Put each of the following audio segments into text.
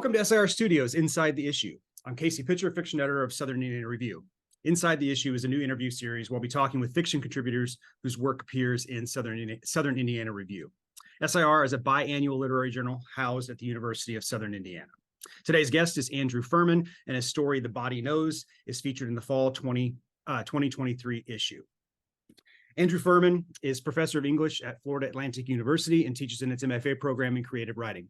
Welcome to SIR Studios, Inside the Issue. I'm Casey Pycior, fiction editor of Southern Indiana Review. Inside the Issue is a new interview series where we'll be talking with fiction contributors whose work appears in Southern Indiana Review. SIR is a biannual literary journal housed at the University of Southern Indiana. Today's guest is Andrew Furman, and his story, The Body Knows, is featured in the fall 2023 issue. Andrew Furman is professor of English at Florida Atlantic University and teaches in its MFA program in creative writing.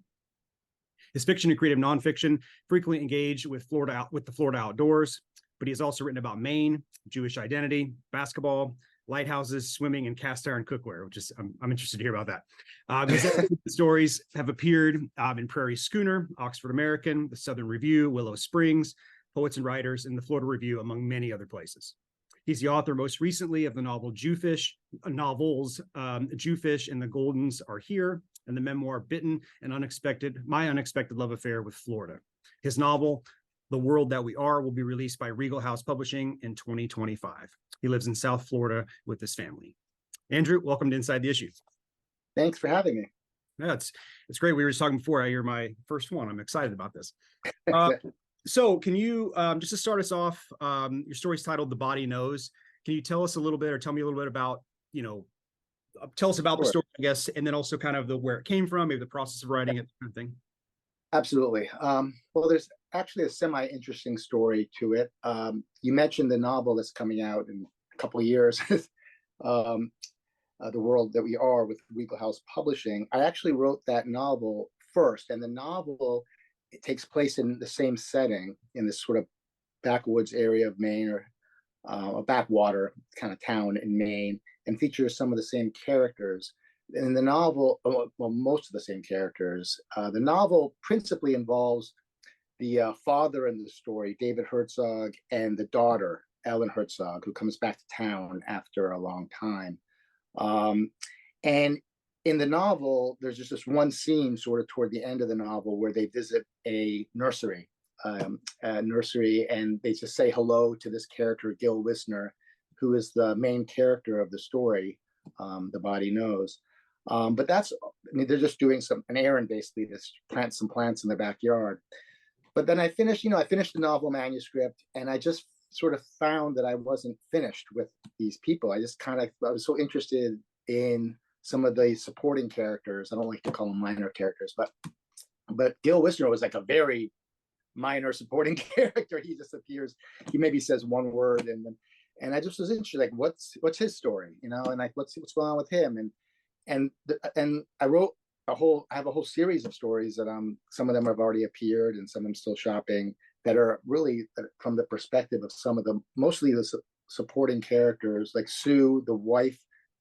His fiction and creative nonfiction frequently engage with the Florida outdoors, but he has also written about Maine, Jewish identity, basketball, lighthouses, swimming, and cast iron cookware, which is I'm interested to hear about that. His stories have appeared in Prairie Schooner, Oxford American, the Southern Review, Willow Springs, Poets and Writers, and the Florida Review, among many other places. He's the author most recently of the novel Jewfish, Jewfish and the Goldens Are Here, and the memoir Bitten, My Unexpected Love Affair with Florida. His novel, The World That We Are, will be released by Regal House Publishing in 2025. He lives in South Florida with his family. Andrew, welcome to Inside the Issue. Thanks for having me. Yeah, it's great. We were just talking before. You're my first one. I'm excited about this. So can you, just to start us off, your story's titled The Body Knows. Can you tell us a little bit, or tell me a little bit about, tell us about the story, I guess, and then also kind of where it came from, maybe the process of writing it, kind of thing. Absolutely. Well, there's actually a semi-interesting story to it. You mentioned the novel that's coming out in a couple of years, The World That We Are with Regal House Publishing. I actually wrote that novel first, and the novel, it takes place in the same setting in this sort of backwoods area of Maine, or a backwater kind of town in Maine, and features some of the same characters. In the novel, well, most of the same characters. The novel principally involves the father in the story, David Herzog, and the daughter, Ellen Herzog, who comes back to town after a long time. And in the novel, there's just this one scene sort of toward the end of the novel where they visit a nursery, and they just say hello to this character, Gil Wisner, who is the main character of the story, The Body Knows. But they're just doing an errand, basically, to plant some plants in the backyard. But then I finished the novel manuscript, and I just sort of found that I wasn't finished with these people. I was so interested in some of the supporting characters. I don't like to call them minor characters, but Gil Wisner was like a very minor supporting character. He just appears, he maybe says one word, and I just was interested, like, what's his story, and like what's going on with him, and I have a whole series of stories that some of them have already appeared and some of them still shopping, that are really from the perspective of some of the mostly the supporting characters, like Sue, the wife,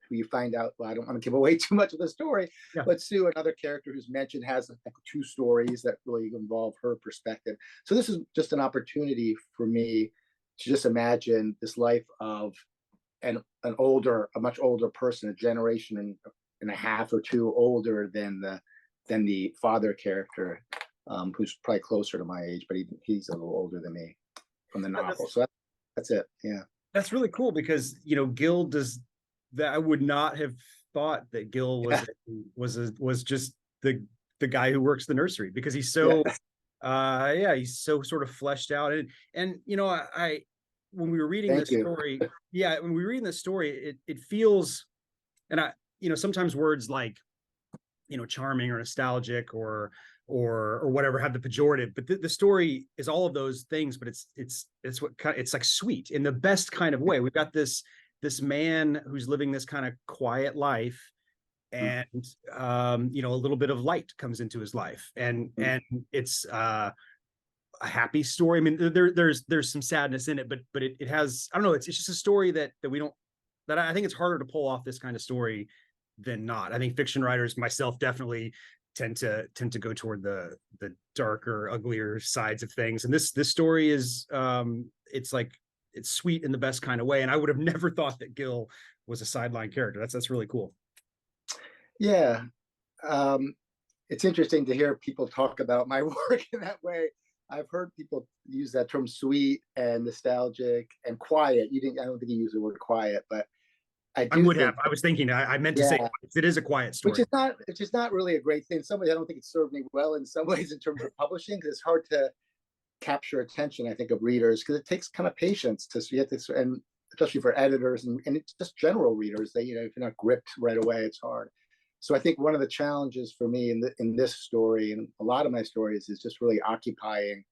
who you find out, well, I don't want to give away too much of the story, yeah. But Sue, another character who's mentioned, has like two stories that really involve her perspective. So this is just an opportunity for me to just imagine this life of a much older person, a generation and a half or two older than the father character, who's probably closer to my age, but he's a little older than me from the novel. So that's it. Yeah, that's really cool, because Gil does that. I would not have thought that Gil was just the guy who works the nursery, because he's so he's so sort of fleshed out, and I when we were reading this story, when we were reading this story, it feels, and sometimes words like charming or nostalgic or whatever have the pejorative, but the story is all of those things, but it's like sweet in the best kind of way. We've got this man who's living this kind of quiet life, and a little bit of light comes into his life, and it's a happy story. I mean, there's some sadness in it, but it has, I don't know, it's just a story that I think it's harder to pull off this kind of story than not. I think fiction writers, myself, definitely tend to go toward the darker, uglier sides of things, and this story is it's sweet in the best kind of way. And I would have never thought that Gil was a sideline character. That's really cool. Yeah. It's interesting to hear people talk about my work in that way. I've heard people use that term, sweet and nostalgic and quiet. I don't think you use the word quiet, but I I do would have. think, I was thinking. I meant to say yeah, it is a quiet which story. is not, really a great thing. In some ways, I don't think it served me well in some ways in terms of publishing, because it's hard to capture attention, I think, of readers, because it takes kind of patience to see it, and especially for editors and it's just general readers. They, if you're not gripped right away, it's hard. So I think one of the challenges for me in this story and a lot of my stories is just really occupying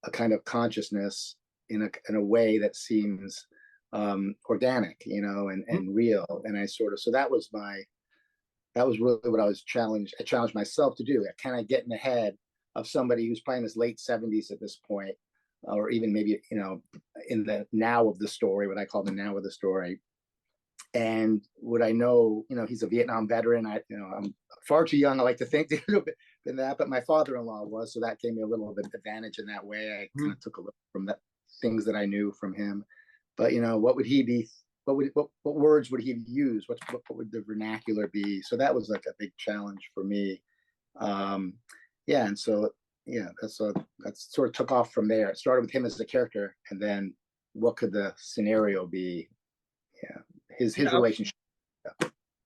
a kind of consciousness in a way that seems organic, and real. And I sort of, so that was really what I challenged myself to do. Can I get in the head of somebody who's playing his late 70s at this point, or even maybe, in the now of the story, what I call the now of the story. And would I know, he's a Vietnam veteran. I'm far too young, I like to think, than that, but my father-in-law was, so that gave me a little bit of advantage in that way. I kind of took a little from that things that I knew from him. But what would he be? What words would he use? What would the vernacular be? So that was like a big challenge for me. Yeah, and so that's sort of took off from there. It started with him as a character, and then what could the scenario be? Yeah, his relationship.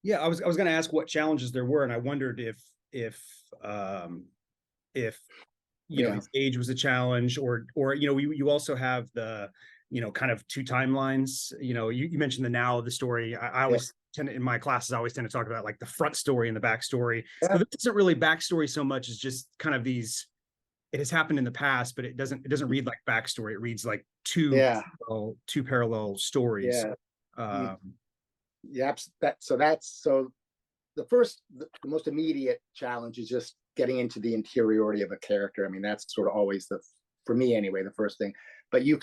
Yeah, I was going to ask what challenges there were, and I wondered if his age was a challenge, or you also have the kind of two timelines. You mentioned the now of the story. I always tend to, in my classes, I always tend to talk about like the front story and the backstory. So this isn't really backstory so much as just kind of these. It has happened in the past, but it doesn't read like backstory. It reads like two parallel stories. So the most immediate challenge is just getting into the interiority of a character. I mean, that's sort of always for me anyway, the first thing. But you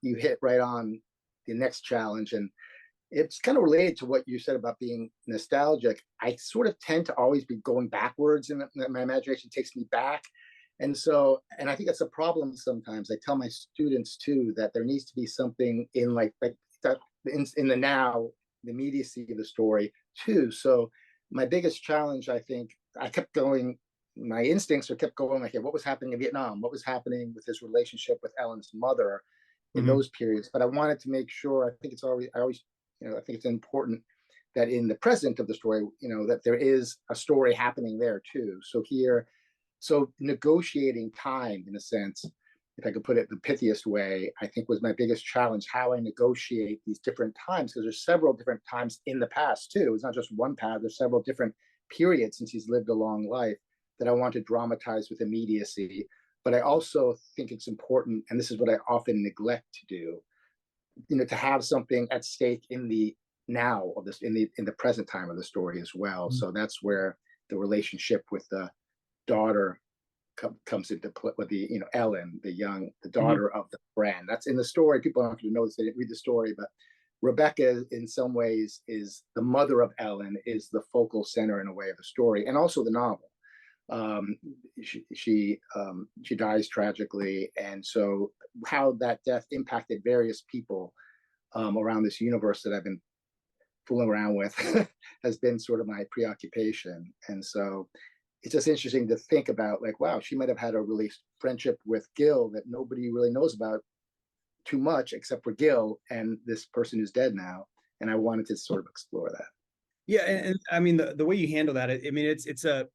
hit right on the next challenge, and it's kind of related to what you said about being nostalgic. I sort of tend to always be going backwards, and my imagination takes me back. And I think that's a problem sometimes. I tell my students too that there needs to be something in in the now, the immediacy of the story too. So my biggest challenge, I think, my instincts kept going like, what was happening in Vietnam? What was happening with his relationship with Ellen's mother in those periods? But I wanted to make sure, I think it's important that in the present of the story, that there is a story happening there too. So negotiating time, in a sense, if I could put it the pithiest way, I think was my biggest challenge, how I negotiate these different times, because there's several different times in the past too. It's not just one path, there's several different periods since he's lived a long life that I want to dramatize with immediacy. But I also think it's important, and this is what I often neglect to do, to have something at stake in the now of this, in the present time of the story as well. So that's where the relationship with the daughter comes into play, with Ellen, the daughter of the friend. That's in the story. People don't have to know this, they didn't read the story, but Rebecca, in some ways, is the mother of Ellen, is the focal center in a way of the story, and also the novel. She dies tragically, and so how that death impacted various people around this universe that I've been fooling around with has been sort of my preoccupation. And so it's just interesting to think about, like, wow, she might have had a really friendship with Gil that nobody really knows about too much except for Gil and this person who's dead now. And I wanted to sort of explore that. Yeah, and I mean the way you handle that, I mean it's a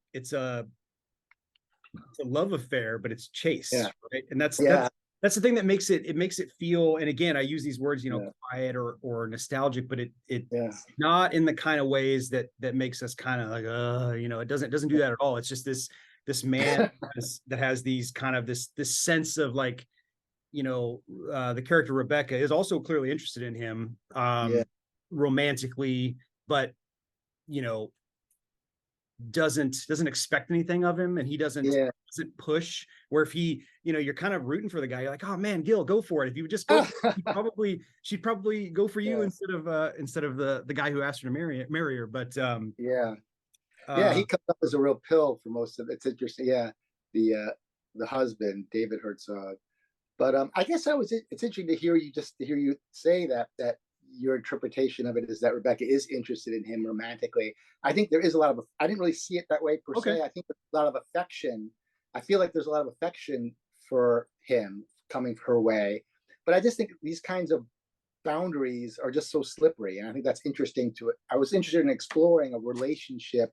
love affair, but it's chaste, right? And that's the thing that makes it feel. And again, I use these words, quiet or nostalgic, but it's not in the kind of ways that makes us kind of like, it doesn't do that at all. It's just this man that has these kind of this sense of like, the character Rebecca is also clearly interested in him, romantically, but doesn't expect anything of him, and he doesn't push. Where if you're kind of rooting for the guy, you're like, oh man, Gil, go for it. If you would just go, she'd probably go for you instead of the guy who asked her to marry her. But he comes up as a real pill for most of it. It's interesting. The husband, David Herzog. But I guess it's interesting to hear you say that your interpretation of it is that Rebecca is interested in him romantically. I think there is a lot of, I didn't really see it that way per se. I think there's a lot of affection. I feel like there's a lot of affection for him coming her way. But I just think these kinds of boundaries are just so slippery. And I think that's interesting to it. I was interested in exploring a relationship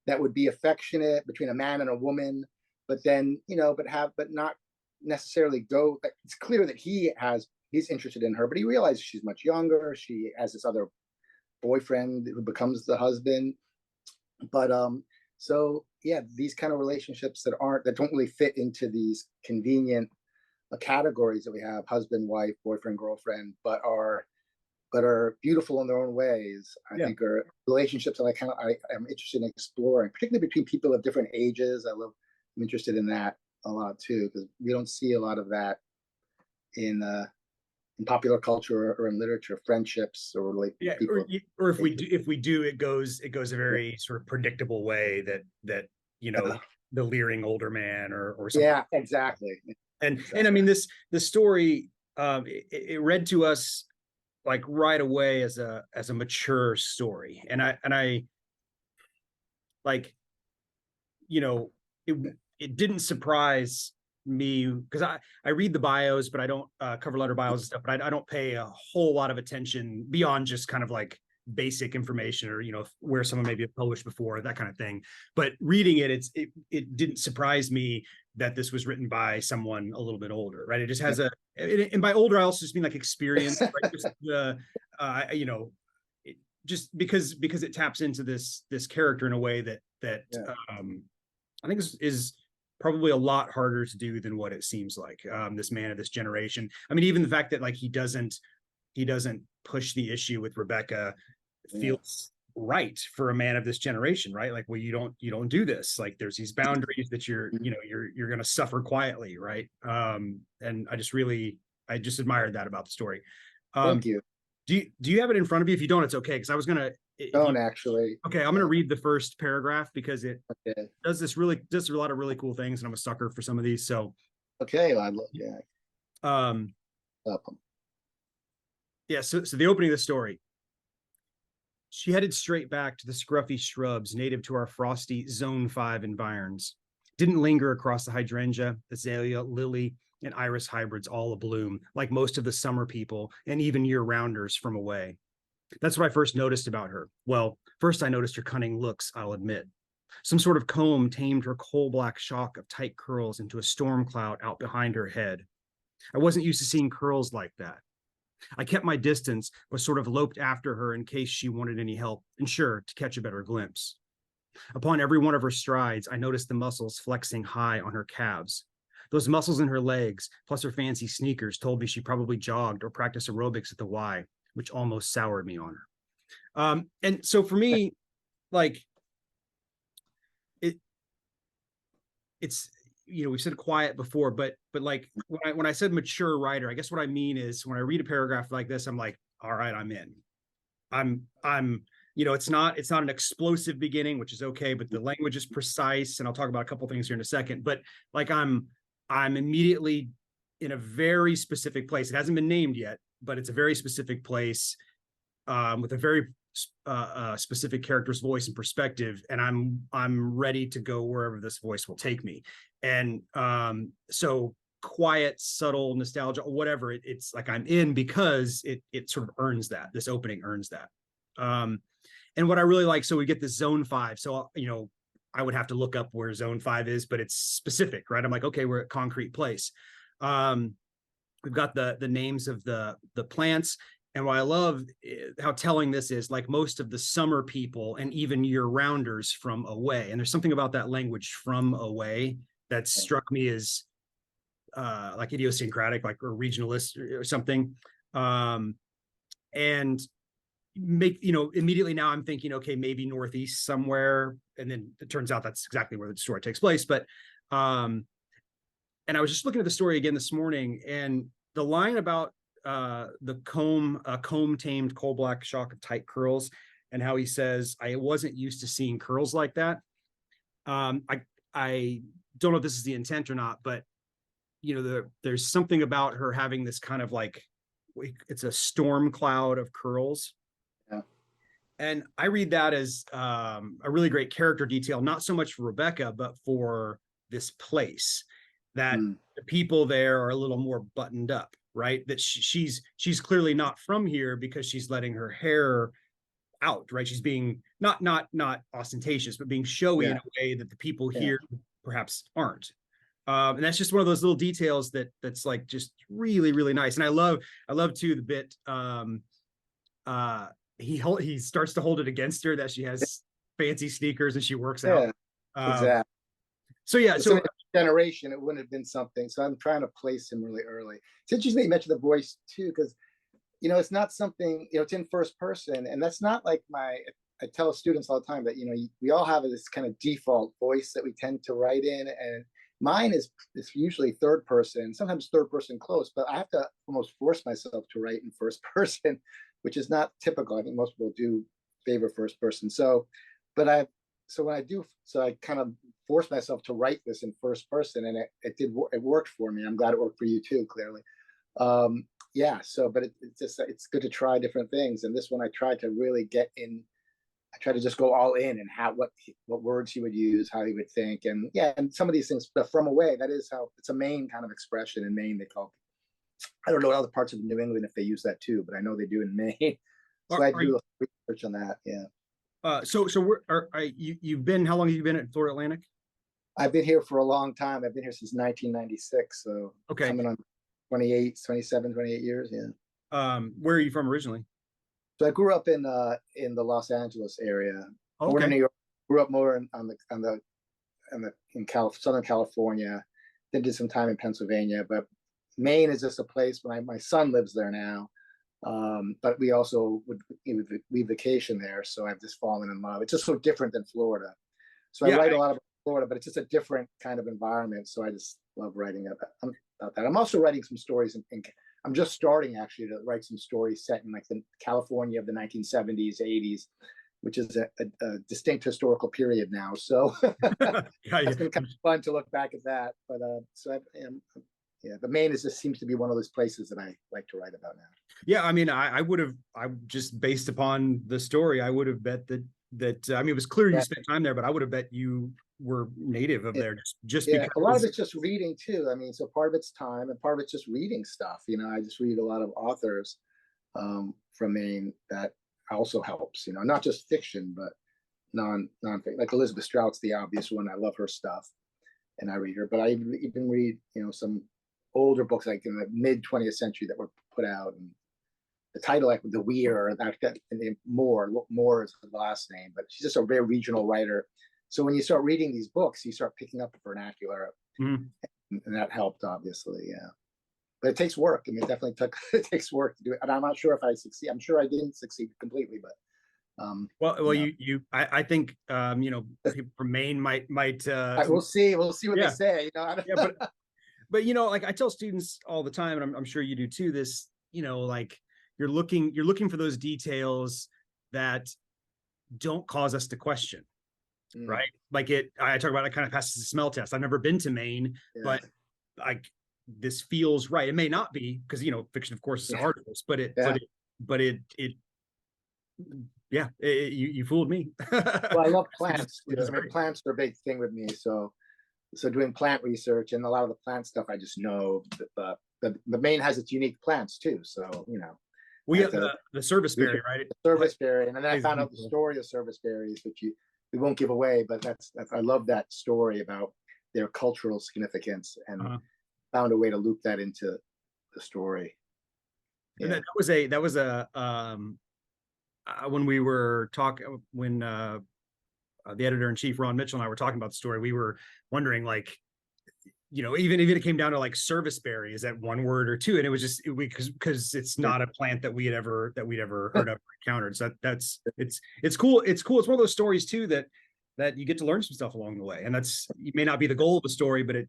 that would be affectionate between a man and a woman, but then, but not necessarily go. It's clear that he's interested in her, but he realizes she's much younger. She has this other boyfriend who becomes the husband. But so yeah, these kind of relationships that don't really fit into these convenient categories that we have: husband, wife, boyfriend, girlfriend, but are beautiful in their own ways. I think are relationships that I am interested in exploring, particularly between people of different ages. I'm interested in that a lot too, because we don't see a lot of that in popular culture or in literature. Friendships or like or if we do, it goes a very sort of predictable way that the leering older man or something. Yeah, exactly. And I mean the story it read to us like right away as a mature story, and I like it didn't surprise me because I read the bios, but I don't cover letter bios and stuff, but I don't pay a whole lot of attention beyond just kind of like basic information or where someone maybe have published before, that kind of thing. But reading it, it didn't surprise me that this was written by someone a little bit older, right? It just has and by older I also just mean like experience, right? Just because it taps into this character in a way that I think is probably a lot harder to do than what it seems like. This man of this generation. I mean, even the fact that like he doesn't push the issue with Rebecca feels right for a man of this generation, right? Like, well, you don't do this. Like, there's these boundaries that you're going to suffer quietly, right? And I just admired that about the story. Thank you. Do you have it in front of you? If you don't, it's okay, because I was gonna. Actually. Okay, I'm gonna read the first paragraph because it does a lot of really cool things, and I'm a sucker for some of these. So. Okay, I'd love Yeah. So the opening of the story. She headed straight back to the scruffy shrubs native to our frosty Zone 5 environs. Didn't linger across the hydrangea, azalea, lily, and iris hybrids all abloom, like most of the summer people and even year-rounders from away. That's what I first noticed about her. Well, first I noticed her cunning looks, I'll admit. Some sort of comb tamed her coal-black shock of tight curls into a storm cloud out behind her head. I wasn't used to seeing curls like that. I kept my distance, but sort of loped after her in case she wanted any help, and sure, to catch a better glimpse. Upon every one of her strides, I noticed the muscles flexing high on her calves. Those muscles in her legs, plus her fancy sneakers, told me she probably jogged or practiced aerobics at the Y, which almost soured me on her. And so for me, like, it's, we've said quiet before, but like when I said mature writer, I guess what I mean is when I read a paragraph like this, I'm like, all right, I'm in. I'm it's not an explosive beginning, which is okay, but the language is precise, and I'll talk about a couple things here in a second. But like I'm immediately in a very specific place. It hasn't been named yet, but it's a very specific place with a very specific character's voice and perspective, and I'm ready to go wherever this voice will take me. And so quiet, subtle nostalgia, whatever, it's like I'm in because it sort of earns that. This opening earns that. And what I really like, so we get this Zone 5. So I would have to look up where Zone 5 is, but it's specific, right? I'm like, okay, we're at concrete place. We've got the names of the plants. And what I love how telling this is, like most of the summer people and even year-rounders from away. And there's something about that language, from away, that struck me as like idiosyncratic, like, or regionalist or something. And immediately now I'm thinking, okay, maybe Northeast somewhere. And then it turns out that's exactly where the story takes place. But and I was just looking at the story again this morning, and the line about the comb tamed coal black shock of tight curls, and how he says, I wasn't used to seeing curls like that. I don't know if this is the intent or not, but there's something about her having this kind of like, it's a storm cloud of curls. Yeah. And I read that as a really great character detail, not so much for Rebecca, but for this place, that the people there are a little more buttoned up, right? That she's clearly not from here because she's letting her hair out, right? She's being not ostentatious, but being showy in a way that the people here perhaps aren't. And that's just one of those little details that's like just really, really nice. And I love too the bit he starts to hold it against her that she has fancy sneakers and she works out. Exactly. So yeah, so generation, it wouldn't have been something. So I'm trying to place him really early. It's interesting you mentioned the voice too, because it's not something, it's in first person, and that's not like I tell students all the time that, we all have this kind of default voice that we tend to write in, and mine is usually third person, sometimes third person close, but I have to almost force myself to write in first person, which is not typical. I think most people do favor first person. So when I kind of forced myself to write this in first person, and it worked for me. I'm glad it worked for you too, clearly. But it's good to try different things. And this one I tried to really get in. I tried to just go all in and what words he would use, how he would think. And some of these things, the from away, that is how it's a Maine kind of expression. In Maine, they call it, I don't know other parts of New England if they use that too, but I know they do in Maine. So I do research on that. Yeah. So you've been, how long have you been at Florida Atlantic? I've been here for a long time. I've been here since 1996. So coming on 28 years. Yeah. Where are you from originally? So I grew up in the Los Angeles area. Okay. Born in New York. Grew up more in Southern California. Then did some time in Pennsylvania. But Maine is just a place. My son lives there now. But we also we vacation there. So I've just fallen in love. It's just so different than Florida. So I write a lot about Florida, but it's just a different kind of environment. So I just love writing about that. I'm also writing some stories I'm just starting actually to write some stories set in like the California of the 1970s, 80s, which is a distinct historical period now. So it's been kind of fun to look back at that. But the Maine seems to be one of those places that I like to write about now. Yeah, I mean, I just based upon the story, I would have bet that I mean, it was clear you spent time there, but I would have bet you were native of there just because a lot of it's just reading too. I mean, so part of it's time and part of it's just reading stuff. I just read a lot of authors from Maine that also helps, not just fiction, but non-fiction. Like Elizabeth Strout's the obvious one. I love her stuff and I read her, but I even read, some older books like in the mid 20th century that were put out, and the title like the Weir, that Moore is the last name, but she's just a very regional writer. So when you start reading these books, you start picking up the vernacular, and that helped, obviously. Yeah, but it takes work. I mean, it takes work to do it, and I'm not sure if I succeed. I'm sure I didn't succeed completely, but I think people from Maine might we'll see what they say. But like I tell students all the time, and I'm sure you do too. This, like you're looking for those details that don't cause us to question. Right, like I talk about it kind of passes the smell test. I've never been to Maine, but like this feels right. It may not be because fiction, of course, is articles, but you fooled me. Well, I love plants. Plants are a big thing with me. So doing plant research and a lot of the plant stuff, I just know that the Maine has its unique plants too. So we have the serviceberry, right? The serviceberry, and then I found out the story of serviceberries, which we won't give away, but that's I love that story about their cultural significance, and found a way to loop that into the story. And that was a when we were talking, when the editor-in-chief Ron Mitchell and I were talking about the story, we were wondering, like, even if it came down to like serviceberry, is that one word or two? And it was just because it's not a plant that we'd ever heard of or encountered. So it's cool. It's one of those stories too that you get to learn some stuff along the way. And it may not be the goal of the story, but it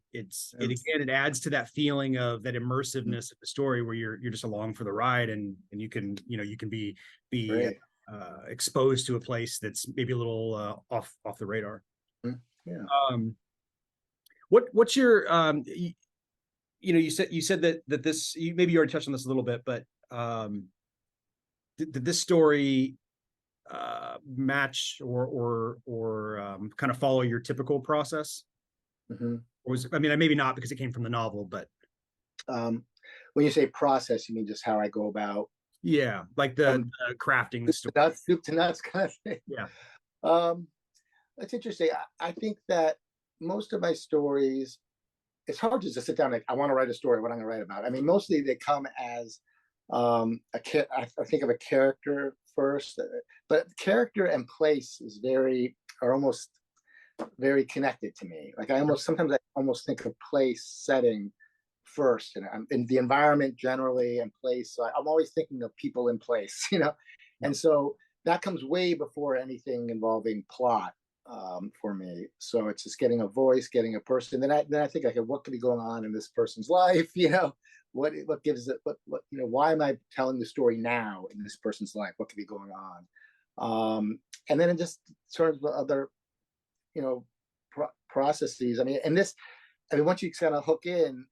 adds to that feeling of that immersiveness of the story where you're just along for the ride, and you can be exposed to a place that's maybe a little off the radar. Yeah. What's your you said that this, maybe you already touched on this a little bit, but did this story match or kind of follow your typical process? Or maybe not because it came from the novel, but when you say process, you mean just how I go about Yeah, like the crafting the story. nuts, soup to nuts kind of thing. Yeah. That's interesting. I think that most of my stories, it's hard to just sit down and I want to write a story, what I'm going to write about. I mean, mostly they come as I think of a character first, but character and place are almost very connected to me. Like sometimes I almost think of place, setting first, and I'm in the environment generally and place. So I'm always thinking of people in place, and so that comes way before anything involving plot for me. So it's just getting a voice, getting a person. Then I think, okay, what could be going on in this person's life? What gives it? What why am I telling the story now in this person's life? What could be going on? And then it just sort of other processes. I mean, once you kind of hook in,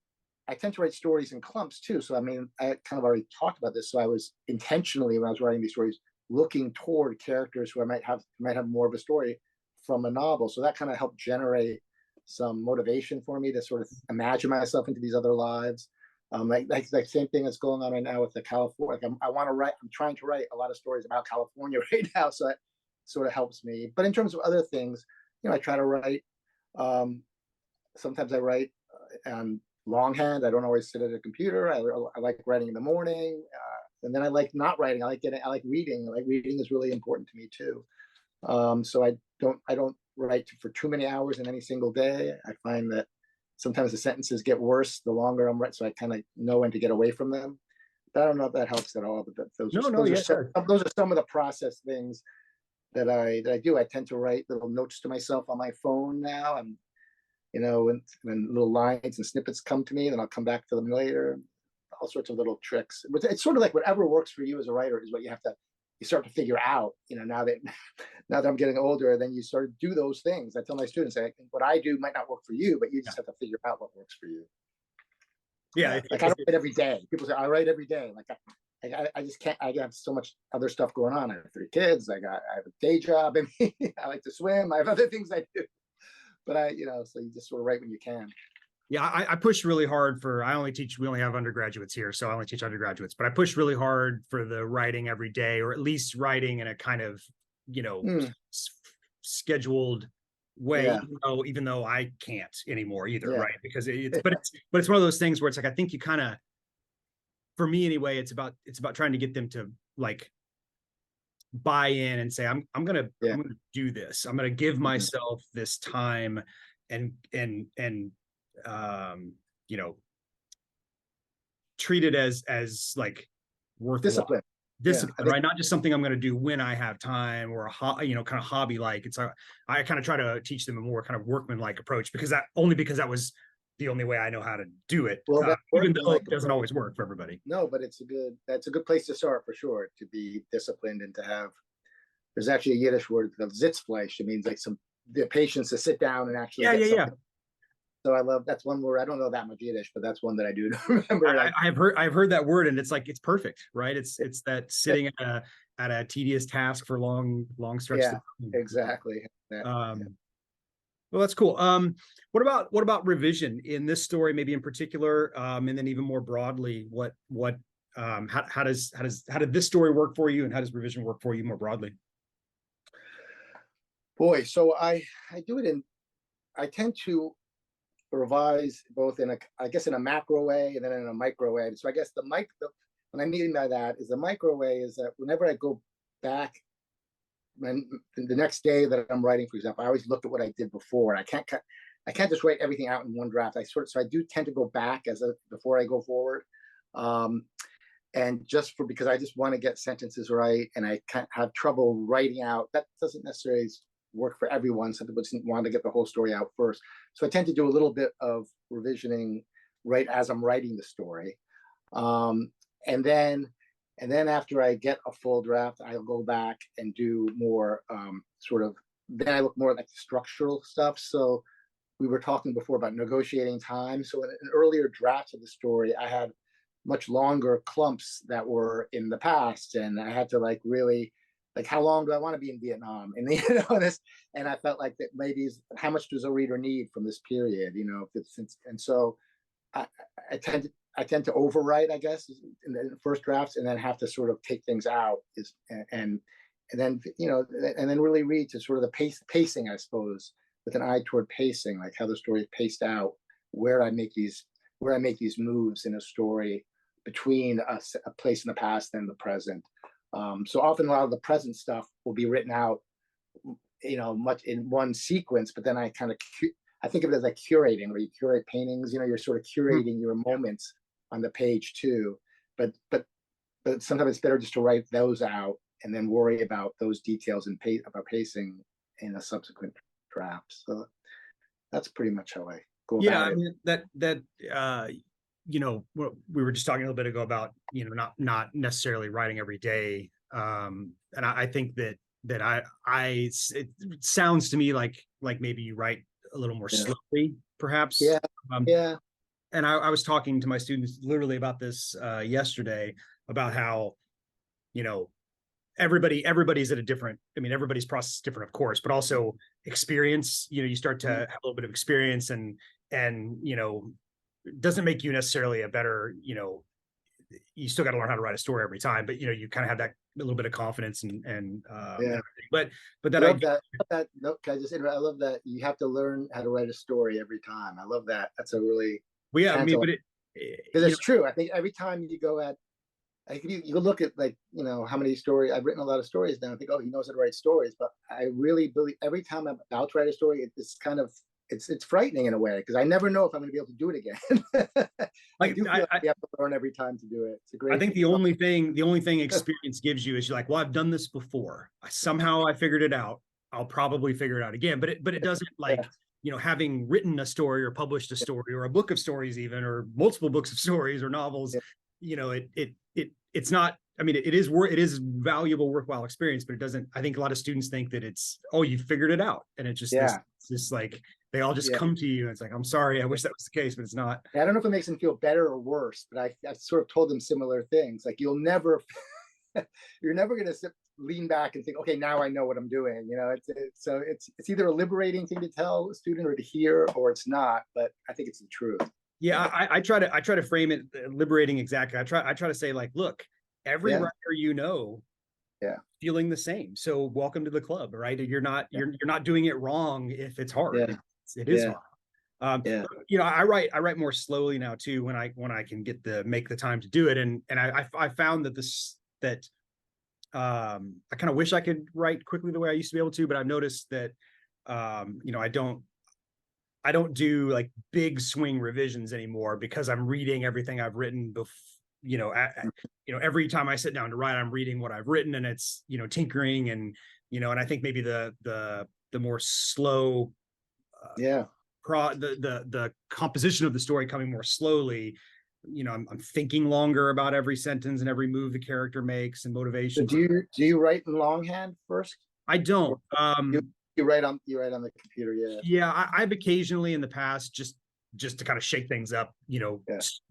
I tend to write stories in clumps too. So I mean, I kind of already talked about this. So I was intentionally, when I was writing these stories, looking toward characters who I might have more of a story from a novel. So that kind of helped generate some motivation for me to sort of imagine myself into these other lives. Like same thing that's going on right now with the California. Like I'm trying to write a lot of stories about California right now. So that sort of helps me. But in terms of other things, I try to write. Sometimes I write longhand. I don't always sit at a computer. I like writing in the morning, and then I like not writing. I like reading. Like reading is really important to me too. So I don't write for too many hours in any single day. I find that sometimes the sentences get worse the longer I'm writing, so I kind of know when to get away from them. But I don't know if that helps at all. But those are some of the process things that I do. I tend to write little notes to myself on my phone now, and when little lines and snippets come to me, and then I'll come back to them later. All sorts of little tricks. But it's sort of like whatever works for you as a writer is what you start to figure out. Now that I'm getting older, then you start to do those things. I tell my students, what I do might not work for you, but you just have to figure out what works for you. Yeah, like I don't write every day. People say I write every day. Like I just can't. I have so much other stuff going on. I have 3 kids. I have a day job. I like to swim. I have other things I do. But so you just sort of write when you can. Yeah, I push really hard we only have undergraduates here, so I only teach undergraduates, but I push really hard for the writing every day, or at least writing in a kind of, scheduled way, even though I can't anymore either, right? Because but it's one of those things where it's like, I think you kind of, for me anyway, it's about trying to get them to like buy in and say, I'm gonna do this. I'm gonna give myself this time and treat it as like worthwhile discipline, right? Not just something I'm going to do when I have time, or kind of hobby like. It's I kind of try to teach them a more kind of workman like approach, because that was the only way I know how to do it. Well, even though it doesn't always work for everybody. No, but that's a good place to start for sure, to be disciplined and to have. There's actually a Yiddish word, Sitzfleisch. It means like the patience to sit down and actually get something. So I love, that's one word. I don't know that much Yiddish, but that's one that I do remember. I've heard that word, and it's like, it's perfect, right? It's that sitting at a tedious task for long stretches. Yeah, exactly. Well, that's cool. What about revision in this story, maybe in particular, and then even more broadly, how did this story work for you, and how does revision work for you more broadly? Boy, so I do it I tend to revise both in a macro way and then in a micro way. So I guess what I mean by that is the micro way is that whenever I go back, when the next day that I'm writing, for example, I always look at what I did before. I can't just write everything out in one draft. So I do tend to go back before I go forward. And because I just want to get sentences right, and I can't have trouble writing out. That doesn't necessarily work for everyone. Some people just want to get the whole story out first. So I tend to do a little bit of revisioning right as I'm writing the story. And then after I get a full draft, I'll go back and do more then I look more at like the structural stuff. So we were talking before about negotiating time. So in earlier drafts of the story, I had much longer clumps that were in the past, and I had to really, like, how long do I want to be in Vietnam? And and I felt like that maybe how much does a reader need from this period? And so I I tend to overwrite, I guess, in the first drafts, and then have to sort of take things out and then and then really read to sort of the pacing, I suppose, with an eye toward pacing, like how the story is paced out, where I make these moves in a story between a place in the past and the present. So often a lot of the present stuff will be written out, much in one sequence, but then I think of it as like curating, where you curate paintings. You're sort of curating your moments on the page too. But sometimes it's better just to write those out and then worry about those details and about pacing in a subsequent draft. So that's pretty much how I go about it. Yeah, I mean that we were just talking a little bit ago about not necessarily writing every day, and I think that it sounds to me like maybe you write a little more slowly, perhaps. Yeah. And I was talking to my students literally about this yesterday, about how everybody's at a different, everybody's process is different, of course, but also experience. You start to have a little bit of experience, and it doesn't make you necessarily a better, you still got to learn how to write a story every time, but you kind of have that a little bit of confidence and but that I love that. No, can I just interrupt? I love that you have to learn how to write a story every time. I love that. That's a really but because it's true. I think every time you go at, like, you look at, like, how many stories I've written, a lot of stories now. I think, oh, he knows how to write stories, but I really believe every time I'm about to write a story, it's kind of it's frightening in a way, because I never know if I'm going to be able to do it again. I do feel like you have to learn every time to do it. It's a great. I think the only thing experience gives you is you're like, well, I've done this before. Somehow I figured it out. I'll probably figure it out again. But it doesn't, like, having written a story or published a story or a book of stories, even, or multiple books of stories or novels. It's not. It is valuable, worthwhile experience, but it doesn't. I think a lot of students think that it's, oh, you figured it out, and it's just like they all just come to you. And it's like, I'm sorry, I wish that was the case, but it's not. I don't know if it makes them feel better or worse, but I've sort of told them similar things. Like, you're never going to lean back and think, okay, now I know what I'm doing. It's either a liberating thing to tell a student or to hear, or it's not. But I think it's the truth. Yeah, I try to frame it liberating. Exactly. I try to say, like, look, every writer feeling the same. So welcome to the club, right? You're not doing it wrong if it's hard. It is hard. I write more slowly now too, when I can make the time to do it. And I found that I kind of wish I could write quickly the way I used to be able to, but I've noticed that I don't do like big swing revisions anymore, because I'm reading everything I've written before. Every time I sit down to write, I'm reading what I've written, and it's tinkering, and and I think maybe the more slow the composition of the story coming more slowly. I'm thinking longer about every sentence and every move the character makes and motivation. So do you write in longhand first? I don't. You write on the computer. I've occasionally in the past just to kind of shake things up,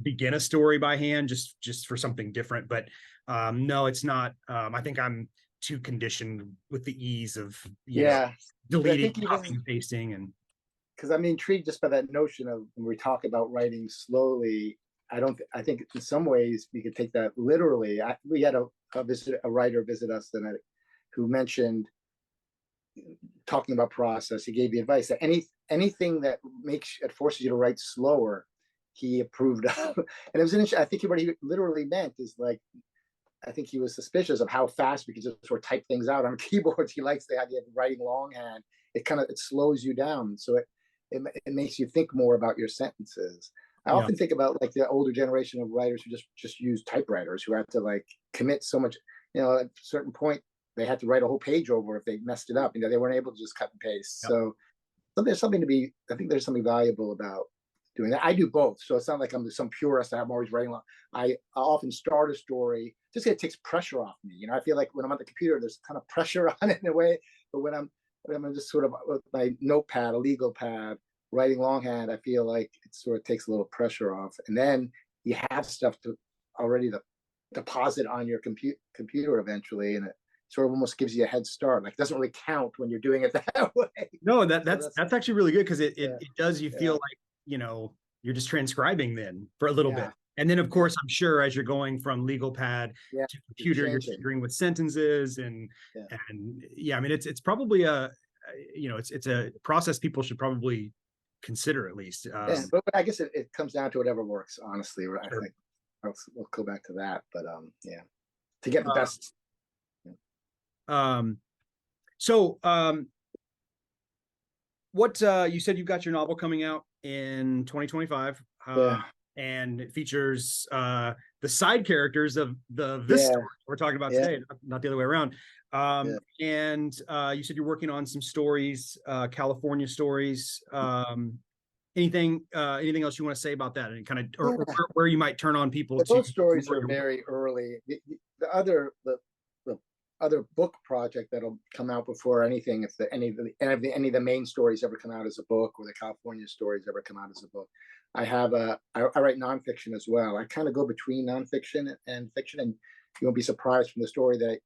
begin a story by hand, just for something different. But no, it's not. I think I'm too conditioned with the ease of deleting, copying, and pasting, and because I'm intrigued just by that notion of, when we talk about writing slowly, I think in some ways we could take that literally. We had a writer visit us who mentioned, talking about process, he gave the advice that anything that forces you to write slower, he approved of. And it was interesting. I think what he literally meant is, like, I think he was suspicious of how fast we could just sort of type things out on keyboards. He likes the idea of writing longhand. It slows you down, so it makes you think more about your sentences. I often think about, like, the older generation of writers who just use typewriters, who have to, like, commit so much. At a certain point, they had to write a whole page over if they messed it up. They weren't able to just cut and paste. So there's something I think there's something valuable about doing that. I do both. So it's not like I'm some purist. I'm always writing. I often start a story, just it takes pressure off me. I feel like when I'm on the computer, there's kind of pressure on it in a way. But when I'm just sort of with my notepad, a legal pad, writing longhand, I feel like it sort of takes a little pressure off. And then you have stuff to already deposit on your computer eventually, and it sort of almost gives you a head start. Like, it doesn't really count when you're doing it that way. No, that's actually really good, because it does, you feel like you're just transcribing then for a little bit, And then, of course, I'm sure as you're going from legal pad Yeah, to computer, you're tinkering with sentences and yeah, I mean, it's probably a, you know, it's a process people should probably consider at least. Yeah, but I guess it comes down to whatever works, honestly. Right? Sure. I think we'll go back to that, but yeah, to get the best. So what you said you've got your novel coming out in 2025. Yeah. And it features the side characters of this story we're talking about today, not the other way around. And you said you're working on some stories, California stories. Anything else you want to say about that, and kind of or where you might turn on people to? Those stories are very early. The other book project that'll come out before anything, if any of the Maine stories ever come out as a book, or the California stories ever come out as a book. I write nonfiction as well. I kind of go between nonfiction and fiction, and you won't be surprised from the story that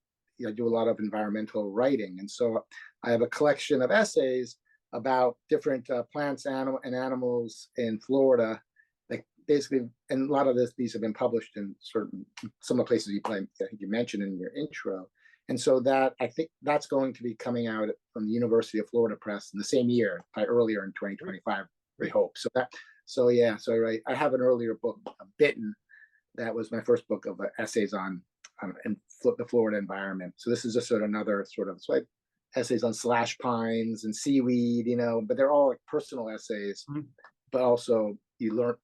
I do a lot of environmental writing. And so I have a collection of essays about different plants and animals in Florida. Like basically, and a lot of these have been published in some of the places I think you mentioned in your intro. And so I think that's going to be coming out from the University of Florida Press in the same year, probably earlier in 2025, we hope. I have an earlier book, Bitten, that was my first book of essays on the Florida environment. So this is just another essays on slash pines and seaweed, but they're all like personal essays. But also you learn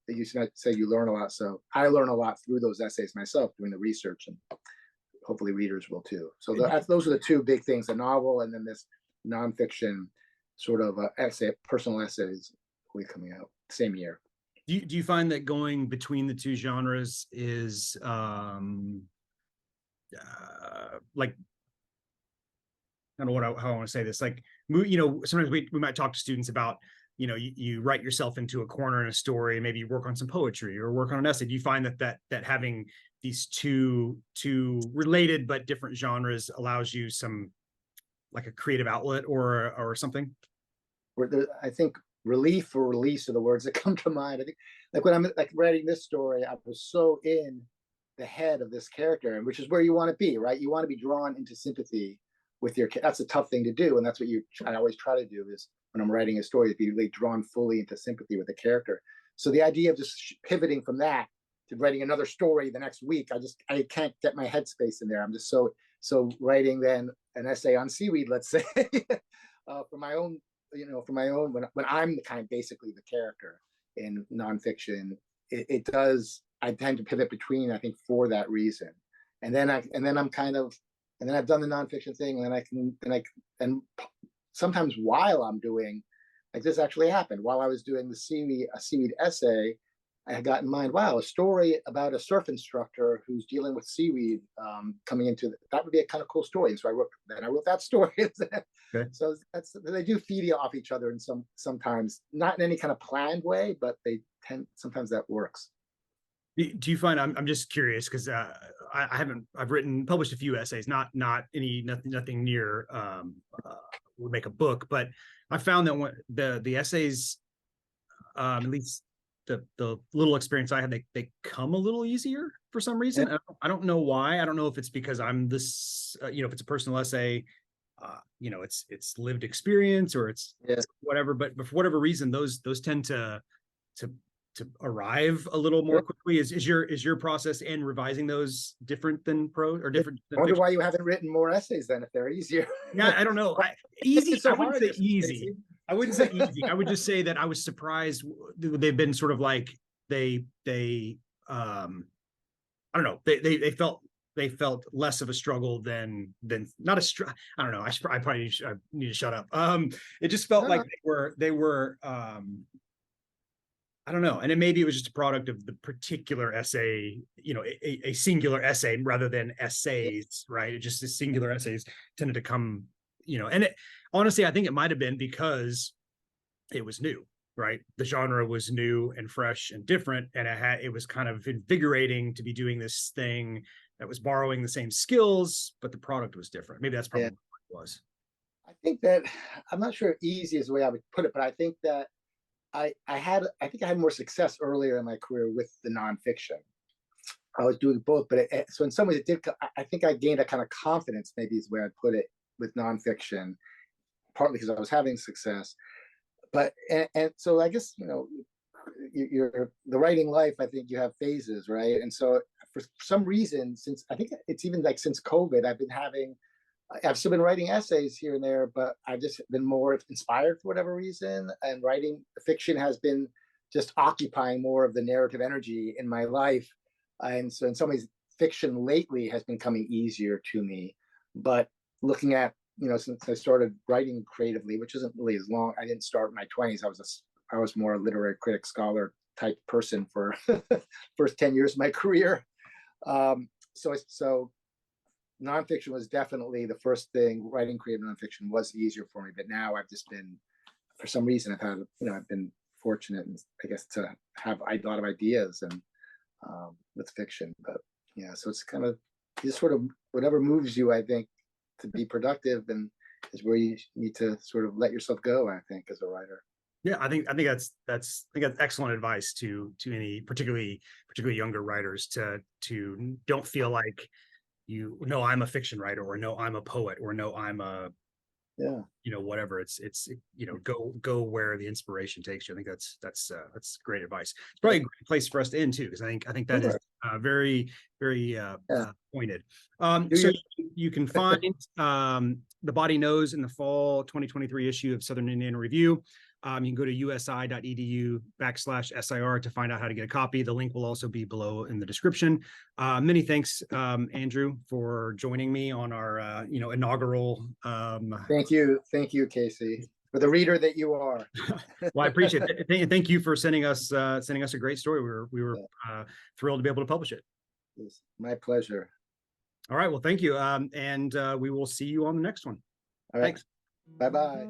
a lot. So I learn a lot through those essays myself, doing the research, and hopefully readers will too. So those are the two big things: the novel, and then this nonfiction sort of personal essays will be coming out same year. Do you find that going between the two genres is like, I don't know how I want to say this, like, sometimes we might talk to students about, you write yourself into a corner in a story, maybe you work on some poetry or work on an essay. Do you find that having these two related but different genres allows you some, like, a creative outlet or something? I think relief or release are the words that come to mind. I think, like, when I'm like writing this story, I was so in the head of this character, and which is where you want to be, right? You want to be drawn into sympathy with that's a tough thing to do, and that's what I always try to do, is when I'm writing a story, be really drawn fully into sympathy with the character. So the idea of just pivoting from that to writing another story the next week, I can't get my headspace in there. I'm just so writing then an essay on seaweed, let's say, for my own, when I'm basically the character in nonfiction, I tend to pivot between, I think, for that reason. And then I've done the nonfiction thing, and sometimes while I'm doing, like, this actually happened while I was doing a seaweed essay, I had got in mind, wow, a story about a surf instructor who's dealing with seaweed coming into that would be a kind of cool story. And so I wrote that story. Okay. So they do feed off each other, and sometimes not in any kind of planned way, but sometimes that works. Do you find, I'm just curious, because I've published a few essays, nothing near would make a book, but I found that when the essays, at least the little experience I had, they come a little easier for some reason. I don't know why. I don't know if it's because I'm this, if it's a personal essay, it's lived experience, or it's whatever, but for whatever reason, those tend to arrive a little more quickly. Is your process in revising those different than prose, or different? I wonder why you haven't written more essays then, if they're easier. Yeah, I don't know. Easy. I wouldn't say easy. I wouldn't say easy. I would just say that I was surprised. They've been sort of like they I don't know. They felt less of a struggle than not a I don't know. I probably need to shut up. It just felt like they were I don't know. And maybe it was just a product of the particular essay, a singular essay rather than essays, right? It just the singular essays tended to come, and honestly, I think it might've been because it was new, right? The genre was new and fresh and different. And it was kind of invigorating to be doing this thing that was borrowing the same skills, but the product was different. Maybe that's probably what it was. I think that, I'm not sure easy is the way I would put it, but I think that I had more success earlier in my career with the nonfiction. I was doing both, but so in some ways it did. I think I gained a kind of confidence, maybe is where I'd put it, with nonfiction, partly because I was having success. But and so I guess, you're the writing life. I think you have phases, right? And so for some reason, since I think it's even like since COVID, I've still been writing essays here and there, but I've just been more inspired for whatever reason. And writing fiction has been just occupying more of the narrative energy in my life. And so in some ways, fiction lately has been coming easier to me. But looking at, since I started writing creatively, which isn't really as long, I didn't start in my 20s. I was more a literary critic scholar type person for first 10 years of my career. So nonfiction was definitely the first thing. Writing creative nonfiction was easier for me, but now I've just been, for some reason, I've been fortunate, I guess, to have a lot of ideas and with fiction. But yeah, so it's kind of just sort of whatever moves you, I think, to be productive, and is where you need to sort of let yourself go, I think, as a writer. Yeah, I think that's excellent advice to any particularly younger writers, to don't feel like I'm a fiction writer, or no, I'm a poet, or no, I'm a whatever. It's go where the inspiration takes you. I think that's great advice. It's probably a great place for us to end too, because I think that is very, very pointed. So you can find The Body Knows in the fall 2023 issue of Southern Indiana Review. You can go to usi.edu/SIR to find out how to get a copy. The link will also be below in the description. Many thanks, Andrew, for joining me on our inaugural. Thank you, Casey, for the reader that you are. Well, I appreciate it. Thank you for sending us a great story. We were thrilled to be able to publish it. It's my pleasure. All right. Well, thank you, and we will see you on the next one. All right. Thanks. Bye-bye.